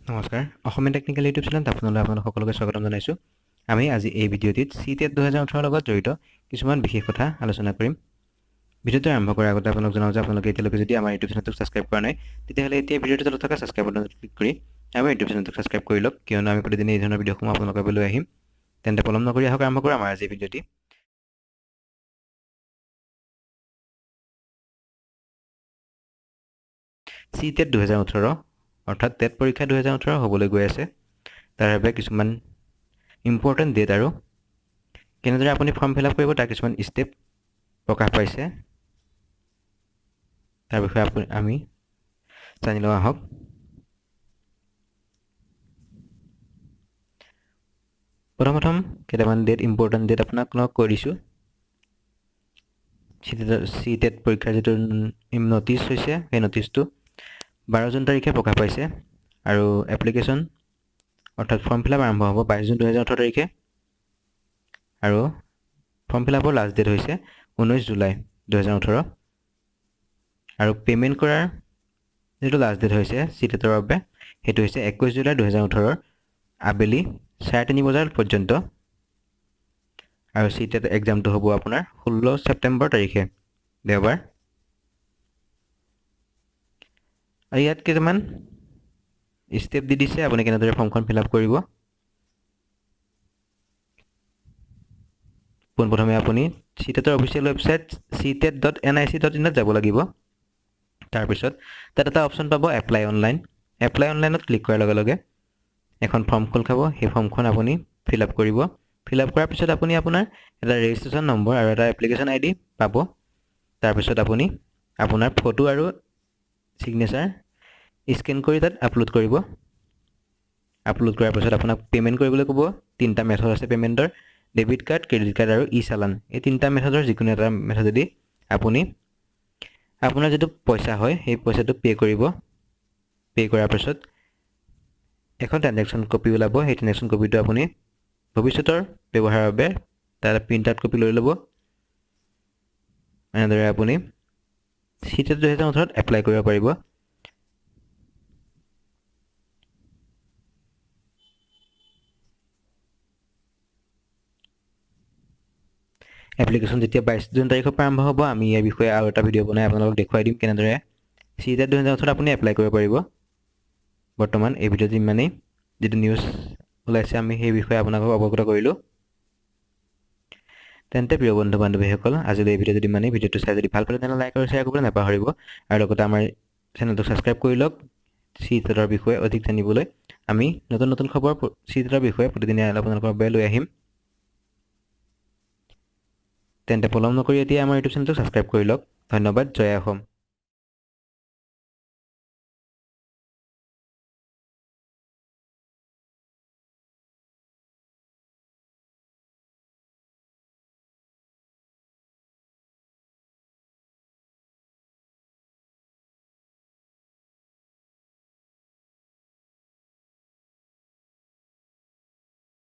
নমস্কাৰ অসমীয়া technical YouTube চেনেলত আপোনালোক সকলোকে স্বাগতম জনাইছো আমি আজি এই ভিডিঅ'টিত CTET 2018 লগত জড়িত কিছুমান বিশেষ কথা আলোচনা কৰিম ভিডিঅ'টো আৰম্ভ কৰাৰ আগতে আপোনালোক জনাও যে আপোনালোকে এতিয়ালৈকে যদি আমাৰ ইউটিউব চেনেলটো সাবস্ক্ৰাইব কৰা নাই তেতিয়াহ'লে এতিয়া ভিডিঅ'টোৰ তলত থকা সাবস্ক্ৰাইব বাটনত ক্লিক কৰি আমাৰ ইউটিউব চেনেলটো সাবস্ক্ৰাইব কৰি লওক কিয়নো আমি প্ৰতিদিনে এই ধৰণৰ ভিডিঅ'সমূহ আপোনালোকৰ বাবে লৈ আহিম তেন্তে পলম নকৰি আহক আৰম্ভ কৰোঁ আমাৰ আজি ভিডিঅ'টি CTET 2018 অৰ্থাৎ টেট পৰীক্ষা 2018 হ'বলৈ গৈ আছে তাৰ বাবে কিছুমান ইম্পৰ্টেণ্ট ডেট আৰু কেনেদৰে আপুনি ফৰ্ম ফিল আপ কৰিব তাৰ কিছুমান ষ্টেপ প্ৰকাশ পাইছে তাৰ বিষয়ে আমি জানি লওঁ আহক প্ৰথম কেইটামান ডেট ইম্পৰ্টেণ্ট ডেট আপোনাক কৈ দিছোঁ CTET পৰীক্ষাৰ যিটো নটিচ হৈছে সেই নটিচটো 12 জুন তাৰিখে প্ৰকাশ পাইছে আৰু এপ্লিকেশ্যন অৰ্থাৎ ফৰ্ম ফিল আপ আৰম্ভ হ'ব 22 জুন 2018 তাৰিখে আৰু ফৰ্ম ফিল আপৰ লাষ্ট ডেট হৈছে 19 জুলাই 2018 আৰু পেমেণ্ট কৰাৰ যেটো লাষ্ট ডেট হৈছে CTETৰ বাবে হেতু হৈছে 21 জুলাই 2018 আবেলি 3:30 বজাৰ পৰ্যন্ত আৰু CTET এক্সামটো হ'ব আপোনাৰ 16 ছেপ্টেম্বৰ তাৰিখে দেওবাৰ আৰু ইয়াত কেইটামান ষ্টেপ দি দিছে আপুনি কেনেদৰে ফৰ্মখন ফিল আপ কৰিব পোনপ্ৰথমে আপুনি CTETৰ অফিচিয়েল ৱেবছাইট ctet.nic.in যাব লাগিব তাৰপিছত তাত এটা অপচন পাব এপ্লাই অনলাইনত ক্লিক কৰাৰ লগে লগে এখন ফৰ্ম খোল খাব সেই ফৰ্মখন আপুনি ফিল আপ কৰিব ফিল আপ কৰাৰ পিছত আপুনি আপোনাৰ এটা ৰেজিষ্ট্ৰেশ্যন নম্বৰ আৰু এটা এপ্লিকেশ্যন আইডি পাব তাৰপিছত আপুনি আপোনাৰ ফটো আৰু সিগনেচাৰ স্ক্যান কৰি তাত আপলোড কৰিব আপলোড কৰাৰ পিছত আপোনাক পেমেন্ট কৰিবলৈ ক'ব তিনটা মেথড আছে পেমেন্টৰ ডেবিট কাৰ্ড ক্ৰেডিট কাৰ্ড আৰু ই-চালান এই তিনটা মেথডৰ যিকোনো এটা মেথডেদি আপুনি আপোনাৰ যেটো পইচা হয় সেই পইচাটো পে কৰিব পে কৰাৰ পিছত এখন ট্ৰানজাকচন কপি ওলাব সেই ট্ৰানজাকচন কপিটো আপুনি ভৱিষ্যতৰ ব্যৱহাৰৰ বাবে তাৰ প্ৰিন্ট আউট কপি লৈ ল'ব এনেদৰে আপুনি CTET 2018 এপ্লাই কৰিব পাৰিব এপ্লিকেশ্যন যেতিয়া 22 জুন তাৰিখৰ পৰা আৰম্ভ হ'ব আমি এই বিষয়ে আৰু এটা ভিডিঅ' বনাই আপোনালোকক দেখুৱাই দিম কেনেদৰে CTET 2018 আপুনি এপ্লাই কৰিব পাৰিব বৰ্তমান এই ভিডিঅ'টো ইমানেই যেটো নিউজ ওলাইছে আমি সেই বিষয়ে আপোনালোকক অৱগত কৰিলো তেন্তে প্ৰিয় বন্ধু বান্ধৱীসকল আজিলৈ এই ভিডিঅ'টো ইমানেই ভিডিঅ'টো চাই যদি ভাল পালে তেনে লাইক আৰু শ্বেয়াৰ কৰিবলৈ নাপাহৰিব আৰু লগতে আমাৰ চেনেলটো সাবস্ক্ৰাইব কৰি লওক CTETৰ বিষয়ে অধিক জানিবলৈ আমি নতুন খবৰ CTETৰ বিষয়ে প্ৰতিদিনে আপোনালোকৰ বাবে লৈ আহিম তেন্তে পলম নকৰি এতিয়া আমাৰ ইউটিউব চেনেলটো সাবস্ক্ৰাইব কৰি লওক ধন্যবাদ জয় অসম